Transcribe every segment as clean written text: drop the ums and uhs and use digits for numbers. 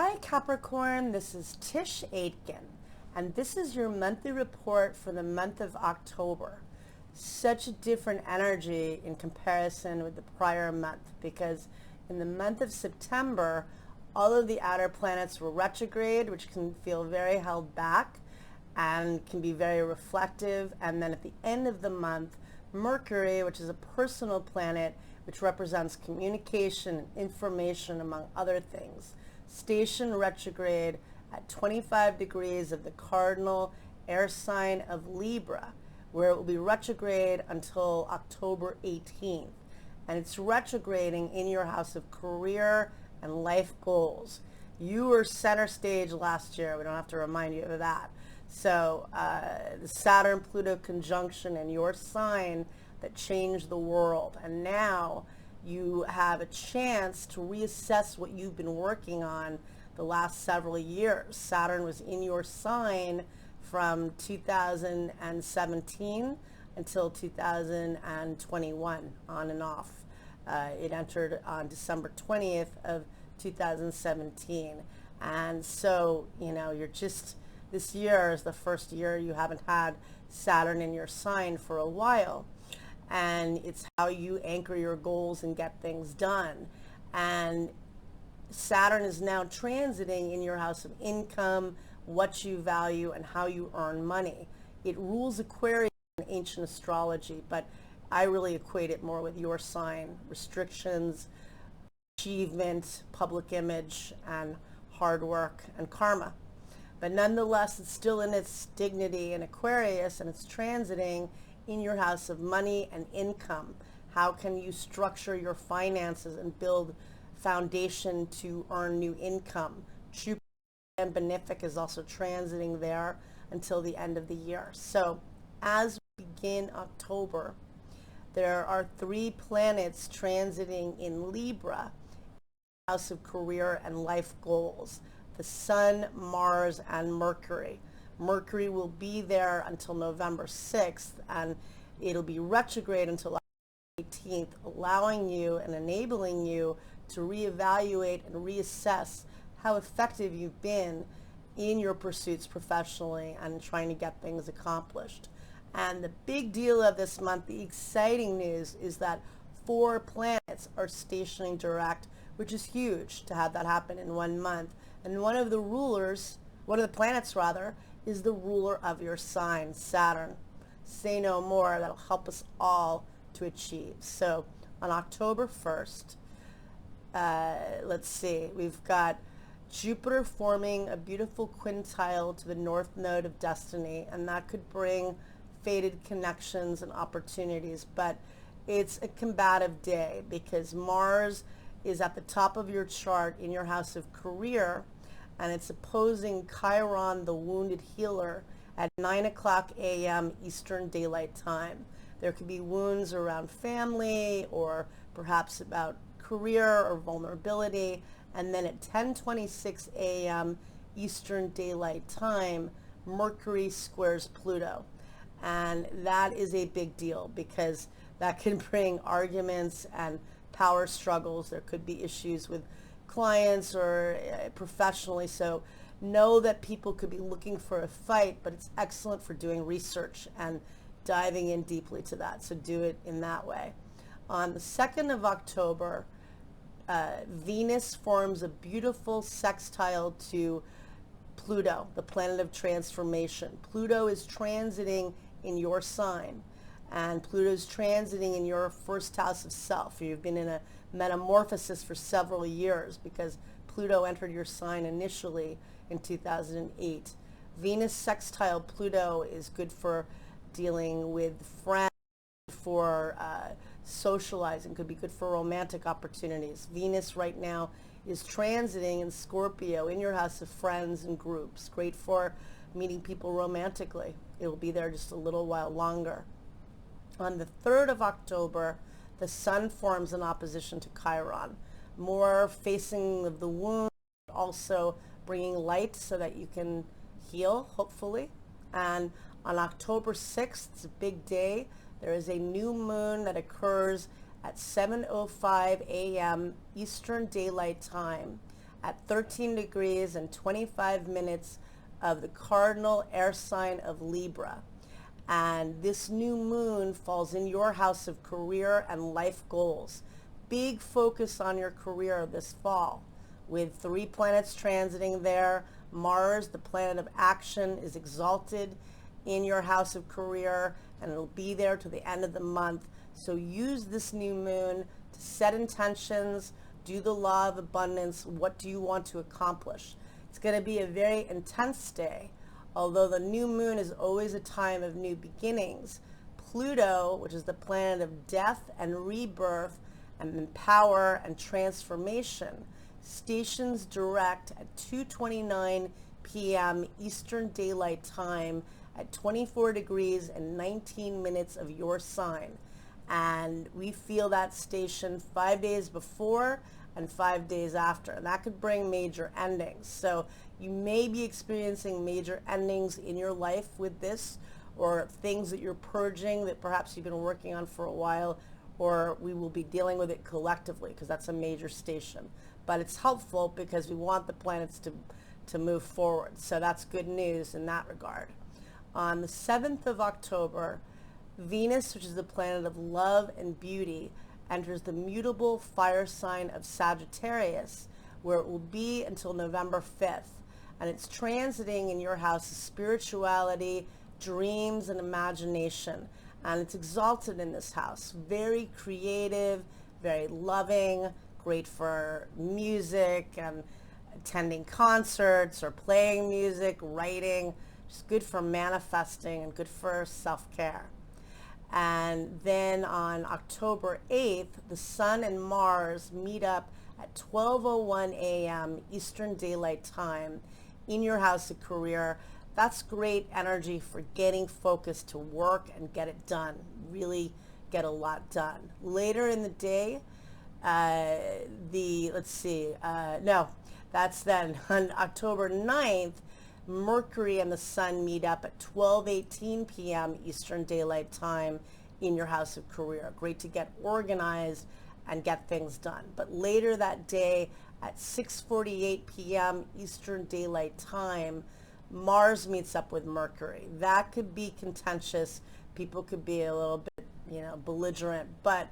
Hi Capricorn, this is Tisch Aitken, and this is your monthly report for the month of October. Such a different energy in comparison with the prior month, because in the month of September, all of the outer planets were retrograde, which can feel very held back and can be very reflective. And then at the end of the month, Mercury, which is a personal planet, which represents communication and information among other things, station retrograde at 25 degrees of the cardinal air sign of Libra, where it will be retrograde until October 18th. And it's retrograding in your house of career and life goals. You were center stage last year. We don't have to remind you of that. So the Saturn-Pluto conjunction in your sign that changed the world. And now you have a chance to reassess what you've been working on the last several years. Saturn was in your sign from 2017 until 2021, on and off. It entered on December 20th of 2017. And so, this year is the first year you haven't had Saturn in your sign for a while. And it's how you anchor your goals and get things done. And Saturn is now transiting in your house of income, what you value, and how you earn money. It rules Aquarius in ancient astrology, but I really equate it more with your sign: restrictions, achievement, public image, and hard work and karma. But nonetheless, it's still in its dignity in Aquarius, and it's transiting in your house of money and income. How can you structure your finances and build foundation to earn new income? Jupiter and Benefic is also transiting there until the end of the year. So as we begin October, there are 3 planets transiting in Libra, house of career and life goals: the Sun, Mars, and Mercury. Mercury will be there until November 6th, and it'll be retrograde until October 18th, allowing you and enabling you to reevaluate and reassess how effective you've been in your pursuits professionally and trying to get things accomplished. And the big deal of this month, the exciting news, is that 4 planets are stationing direct, which is huge to have that happen in 1 month. And one of the planets is the ruler of your sign, Saturn. Say no more. That'll help us all to achieve. So on October 1st, let's see, we've got Jupiter forming a beautiful quintile to the north node of destiny, and that could bring fated connections and opportunities. But it's a combative day because Mars is at the top of your chart in your house of career, and it's opposing Chiron, the wounded healer, at 9 o'clock a.m. Eastern Daylight Time. There could be wounds around family or perhaps about career or vulnerability. And then at 10:26 a.m. Eastern Daylight Time, Mercury squares Pluto. And that is a big deal because that can bring arguments and power struggles. There could be issues with clients or professionally. So know that people could be looking for a fight, but it's excellent for doing research and diving in deeply to that. So do it in that way. On the 2nd of October, Venus forms a beautiful sextile to Pluto, the planet of transformation. Pluto is transiting in your sign, and Pluto is transiting in your first house of self. You've been in a metamorphosis for several years because Pluto entered your sign initially in 2008. Venus sextile Pluto is good for dealing with friends, for socializing, could be good for romantic opportunities. Venus right now is transiting in Scorpio in your house of friends and groups. Great for meeting people romantically. It will be there just a little while longer. On the 3rd of October, the Sun forms an opposition to Chiron. More facing of the wound, also bringing light so that you can heal, hopefully. And on October 6th, it's a big day. There is a new moon that occurs at 7:05 a.m. Eastern Daylight Time. at 13 degrees and 25 minutes of the cardinal air sign of Libra. And this new moon falls in your house of career and life goals. Big focus on your career this fall with 3 planets transiting there. Mars, the planet of action, is exalted in your house of career, and it'll be there to the end of the month. So use this new moon to set intentions, do the law of abundance. What do you want to accomplish? It's going to be a very intense day. Although the new moon is always a time of new beginnings, Pluto, which is the planet of death and rebirth and power and transformation, stations direct at 2:29 p.m. Eastern Daylight Time at 24 degrees and 19 minutes of your sign. And we feel that station 5 days before and 5 days after. And that could bring major endings. So you may be experiencing major endings in your life with this, or things that you're purging that perhaps you've been working on for a while, or we will be dealing with it collectively because that's a major station. But it's helpful because we want the planets to move forward. So that's good news in that regard. On the 7th of October, Venus, which is the planet of love and beauty, enters the mutable fire sign of Sagittarius, where it will be until November 5th. And it's transiting in your house of spirituality, dreams, and imagination. And it's exalted in this house. Very creative, very loving, great for music and attending concerts or playing music, writing. Just good for manifesting and good for self-care. And then on October 8th, the Sun and Mars meet up at 12:01 a.m. Eastern Daylight Time in your house of career. That's great energy for getting focused to work and get it done. Really get a lot done. Later in the day, that's then on October 9th, Mercury and the Sun meet up at 12:18 p.m. Eastern Daylight Time in your house of career. Great to get organized and get things done. But later that day at 6:48 p.m. Eastern Daylight Time, Mars meets up with Mercury. That could be contentious. People could be a little bit, belligerent, but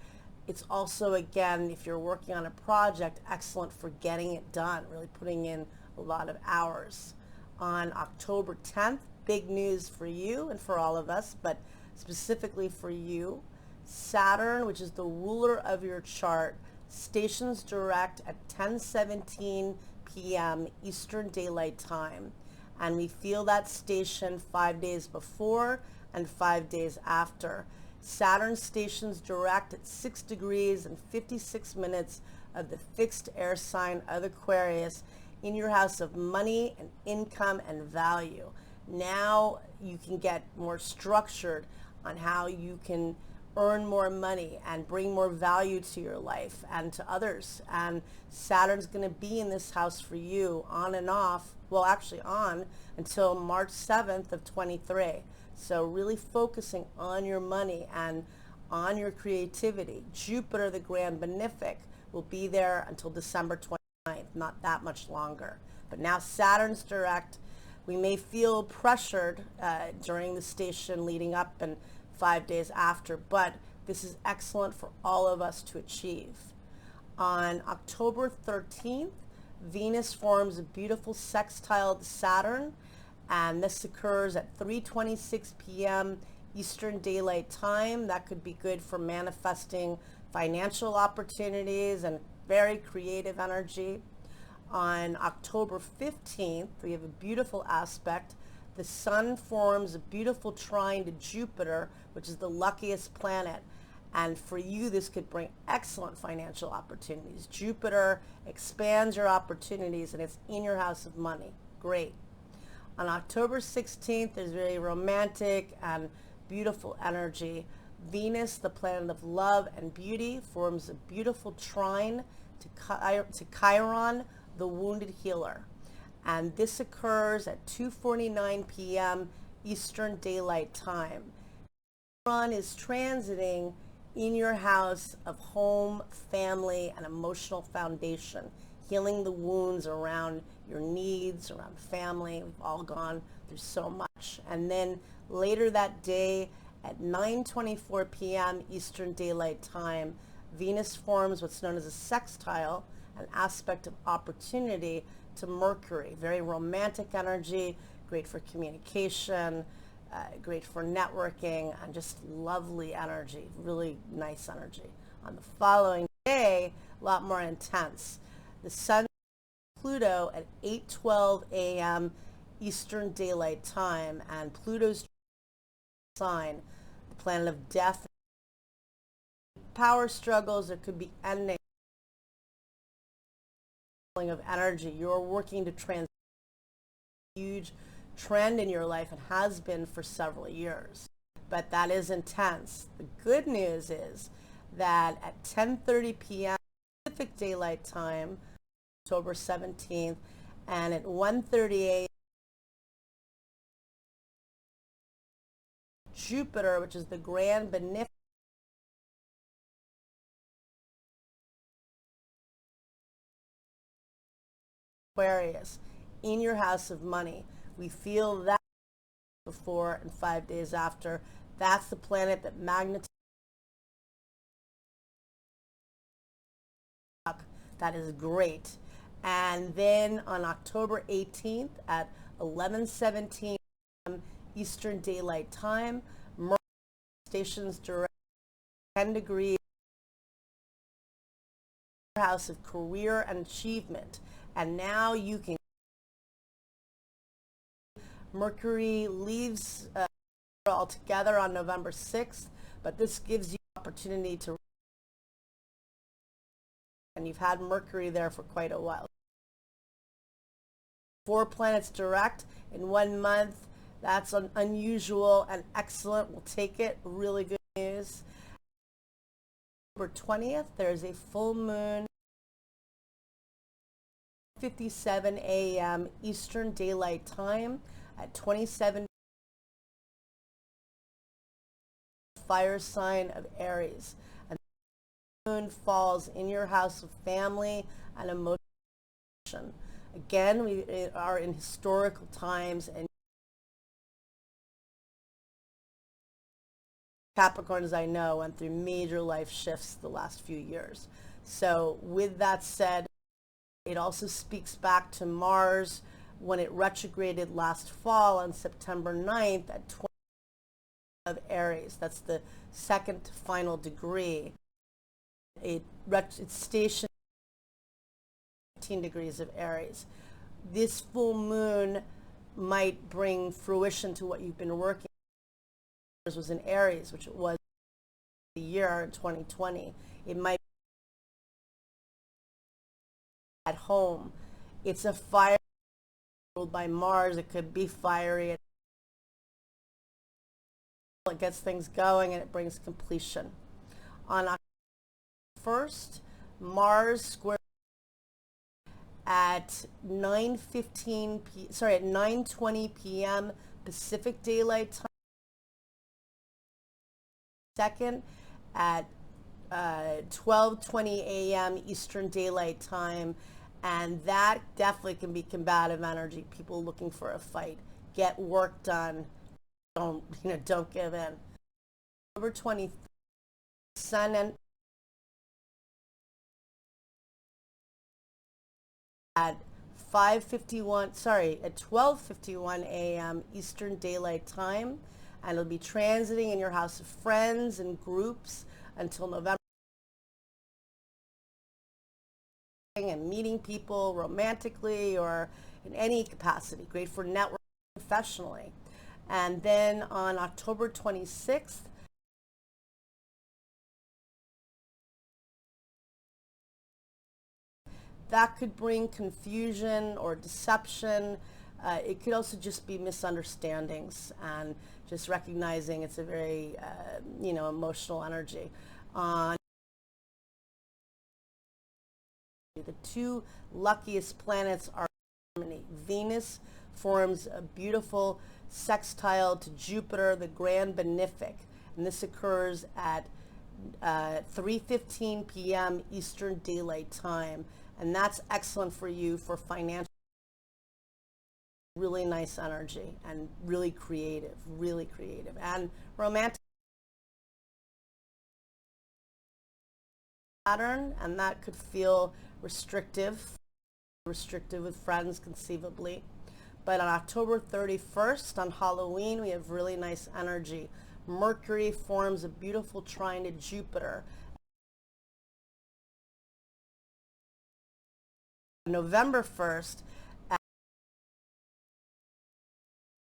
it's also, again, if you're working on a project, excellent for getting it done, really putting in a lot of hours. On October 10th, big news for you and for all of us, but specifically for you, Saturn, which is the ruler of your chart, stations direct at 10:17 p.m. Eastern Daylight Time. And we feel that station 5 days before and 5 days after. Saturn stations direct at 6 degrees and 56 minutes of the fixed air sign of Aquarius in your house of money and income and value. Now you can get more structured on how you can earn more money and bring more value to your life and to others. And Saturn's going to be in this house for you on and off, well, actually on until March 7th of 23. So really focusing on your money and on your creativity. Jupiter, the grand benefic, will be there until December 29th, not that much longer. But now Saturn's direct. We may feel pressured during the station leading up and 5 days after, but this is excellent for all of us to achieve. On October 13th, Venus forms a beautiful sextile to Saturn, and this occurs at 3:26 p.m. Eastern Daylight Time. That could be good for manifesting financial opportunities and very creative energy. On October 15th, we have a beautiful aspect. The Sun forms a beautiful trine to Jupiter, which is the luckiest planet. And for you, this could bring excellent financial opportunities. Jupiter expands your opportunities, and it's in your house of money. Great. On October 16th, there's very romantic and beautiful energy. Venus, the planet of love and beauty, forms a beautiful trine to Chiron, the wounded healer. And this occurs at 2:49 p.m. Eastern Daylight Time. Chiron is transiting in your house of home, family, and emotional foundation. healing the wounds around your needs, around family. We've all gone through so much. And then later that day at 9:24 p.m. Eastern Daylight Time, Venus forms what's known as a sextile, an aspect of opportunity to Mercury. Very romantic energy, great for communication, great for networking, and just lovely energy, really nice energy. On the following day, a lot more intense. The Sun, Pluto at 8:12 a.m. Eastern Daylight Time, and Pluto's sign, the planet of death, power struggles. There could be ending of energy. You're working to transform a huge trend in your life and has been for several years, but that is intense. The good news is that at 10:30 p.m. Pacific Daylight Time, October 17th, and at 1:30 a.m. Jupiter, which is the grand beneficent Aquarius, in your house of money. We feel that before and 5 days after. That's the planet that magnetizes. That is great. And then on October 18th at 11:17 p.m. Eastern Daylight Time, Mercury stations direct 10 degrees, house of career and achievement. And now you can, Mercury leaves altogether on November 6th, but this gives you opportunity to, and you've had Mercury there for quite a while. 4 planets direct in 1 month. That's unusual and excellent. We'll take it. Really good news. October 20th, there's a full moon, 57 a.m. Eastern Daylight Time at 27 fire sign of Aries. And the moon falls in your house of family and emotion. Again, we are in historical times, and Capricorn, as I know, went through major life shifts the last few years. So with that said, it also speaks back to Mars when it retrograded last fall on September 9th at 20 of Aries. That's the second final degree. It's stationed 15 degrees of Aries. This full moon might bring fruition to what you've been working on. Was in Aries, which it was the year in 2020. It might at home. It's a fire ruled by Mars. It could be fiery. It gets things going and it brings completion. On October 1st, Mars square at 9:20 p.m. Pacific Daylight Time. Second at 12:20 a.m. Eastern Daylight Time, and that definitely can be combative energy. People looking for a fight. Get work done. Don't give in. October 23rd, Sun and at 12:51 a.m. Eastern Daylight Time, and it'll be transiting in your house of friends and groups until November, and meeting people romantically or in any capacity. Great for networking professionally. And then on October 26th, that could bring confusion or deception. It could also just be misunderstandings, and just recognizing it's a very emotional energy. On the 2 luckiest planets are Venus forms a beautiful sextile to Jupiter, the grand benefic, and this occurs at 3:15 p.m. Eastern Daylight Time, And that's excellent for you for financial, really nice energy and really creative and romantic pattern, and that could feel restrictive with friends conceivably. But on October 31st, on Halloween, we have really nice energy. Mercury forms a beautiful trine to Jupiter. November 1st, at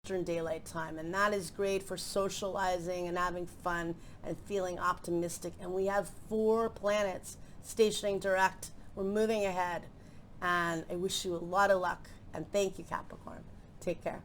Eastern Daylight Time, and that is great for socializing and having fun and feeling optimistic. And we have 4 planets stationing direct. We're moving ahead, and I wish you a lot of luck. And thank you, Capricorn. Take care.